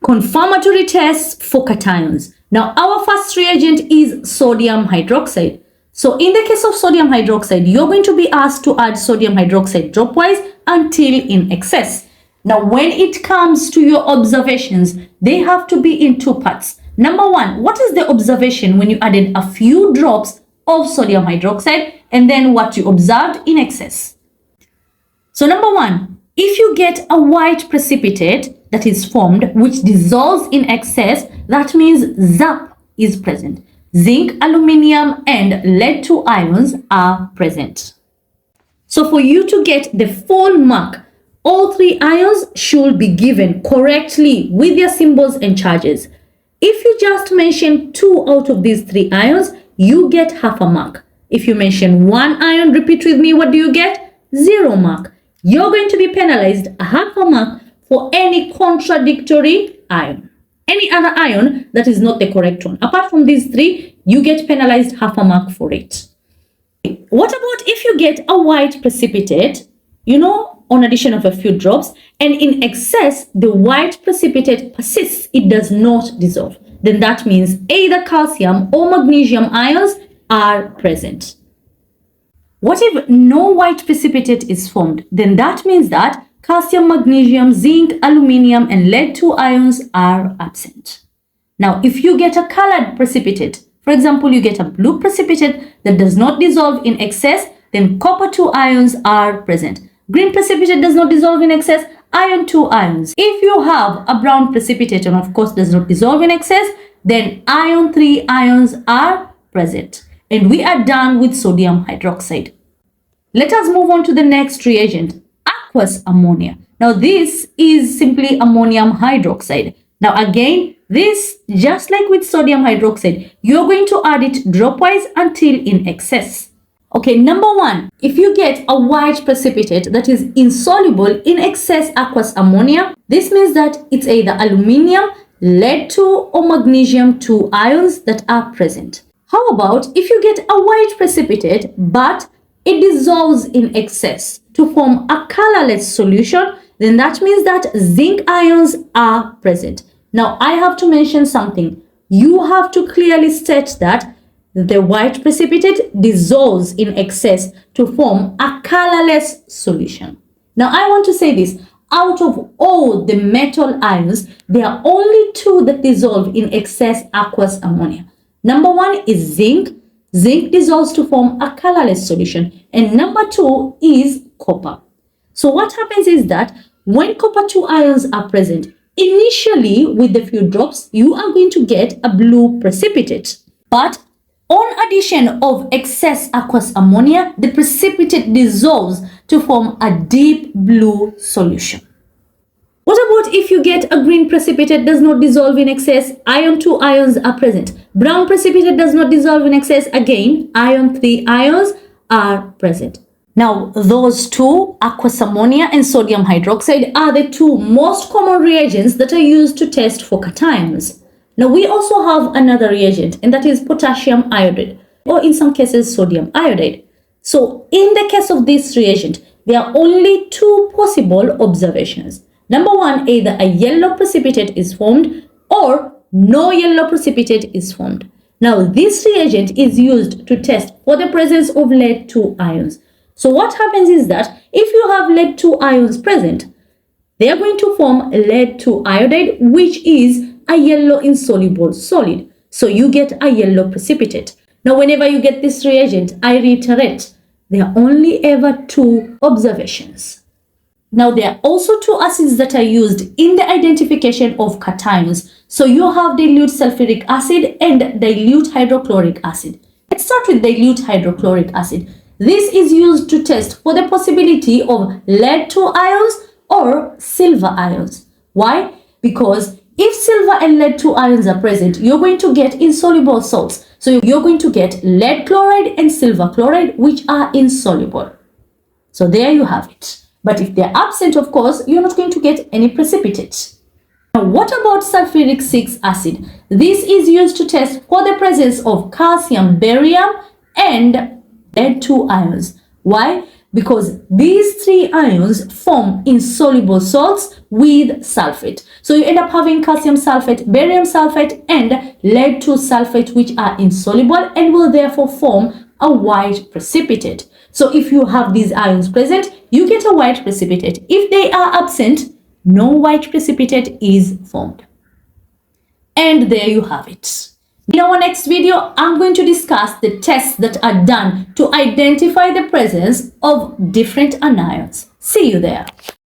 Confirmatory tests for cations. Now, our first reagent is sodium hydroxide. So in the case of sodium hydroxide, you're going to be asked to add sodium hydroxide dropwise until in excess. Now, when it comes to your observations, they have to be in two parts. Number one, what is the observation when you added a few drops of sodium hydroxide, and then what you observed in excess? So number one, if you get a white precipitate that is formed which dissolves in excess, that means ZAP is present. Zinc, aluminium, and lead-2 ions are present. So for you to get the full mark, all three ions should be given correctly with their symbols and charges. If you just mention 2 out of these 3 ions, you get half a mark. If you mention 1 ion, repeat with me, what do you get? 0 mark. You're going to be penalized half a mark for any contradictory ion. Any other ion that is not the correct one. Apart from these 3, you get penalized half a mark for it. What about if you get a white precipitate, on addition of a few drops, and in excess, the white precipitate persists, it does not dissolve? Then that means either calcium or magnesium ions are present. What if no white precipitate is formed? Then that means that calcium, magnesium, zinc, aluminium, and lead-2 ions are absent. Now, if you get a colored precipitate, for example, you get a blue precipitate that does not dissolve in excess, then copper-2 ions are present. Green precipitate does not dissolve in excess, iron-2 ions. If you have a brown precipitate and of course does not dissolve in excess, then iron-3 ions are present. And we are done with sodium hydroxide. Let us move on to the next reagent, aqueous ammonia. Now this is simply ammonium hydroxide. Now again, this, just like with sodium hydroxide, you're going to add it dropwise until in excess. Okay, number one, if you get a white precipitate that is insoluble in excess aqueous ammonia, this means that it's either aluminium, lead-2 or magnesium-2 ions that are present. How about if you get a white precipitate but it dissolves in excess to form a colorless solution, then that means that zinc ions are present. Now I have to mention something. You have to clearly state that the white precipitate dissolves in excess to form a colorless solution. Now I want to say this. Out of all the metal ions, there are only 2 that dissolve in excess aqueous ammonia. Number 1 is zinc. Zinc dissolves to form a colorless solution. And number 2 is copper. So what happens is that when copper-2 ions are present, initially with the few drops, you are going to get a blue precipitate. But on addition of excess aqueous ammonia, the precipitate dissolves to form a deep blue solution. What about if you get a green precipitate does not dissolve in excess, iron-2 ions are present. Brown precipitate does not dissolve in excess, again, iron-3 ions are present. Now, those 2, aqueous ammonia and sodium hydroxide, are the 2 most common reagents that are used to test for cations. Now, we also have another reagent, and that is potassium iodide, or in some cases, sodium iodide. So, in the case of this reagent, there are only 2 possible observations. Number 1, either a yellow precipitate is formed or no yellow precipitate is formed. Now, this reagent is used to test for the presence of lead-2 ions. So, what happens is that if you have lead-2 ions present, they are going to form lead-2 iodide, which is a yellow insoluble solid. So you get a yellow precipitate. Now, whenever you get this reagent, I reiterate, there are only ever 2 observations. Now, there are also 2 acids that are used in the identification of cations. So you have dilute sulfuric acid and dilute hydrochloric acid. Let's start with dilute hydrochloric acid. This is used to test for the possibility of lead-2 ions or silver ions. Why? Because if silver and lead-2 ions are present, you're going to get insoluble salts. So you're going to get lead chloride and silver chloride, which are insoluble. So there you have it. But if they're absent, of course, you're not going to get any precipitate. Now, what about sulfuric 6 acid? This is used to test for the presence of calcium, barium, and lead-2 ions. Why? because these three ions form insoluble salts with sulfate. So you end up having calcium sulfate, barium sulfate, and lead 2 sulfate, which are insoluble and will therefore form a white precipitate. So if you have these ions present, you get a white precipitate. If they are absent, no white precipitate is formed. And there you have it. In our next video, I'm going to discuss the tests that are done to identify the presence of different anions. See you there.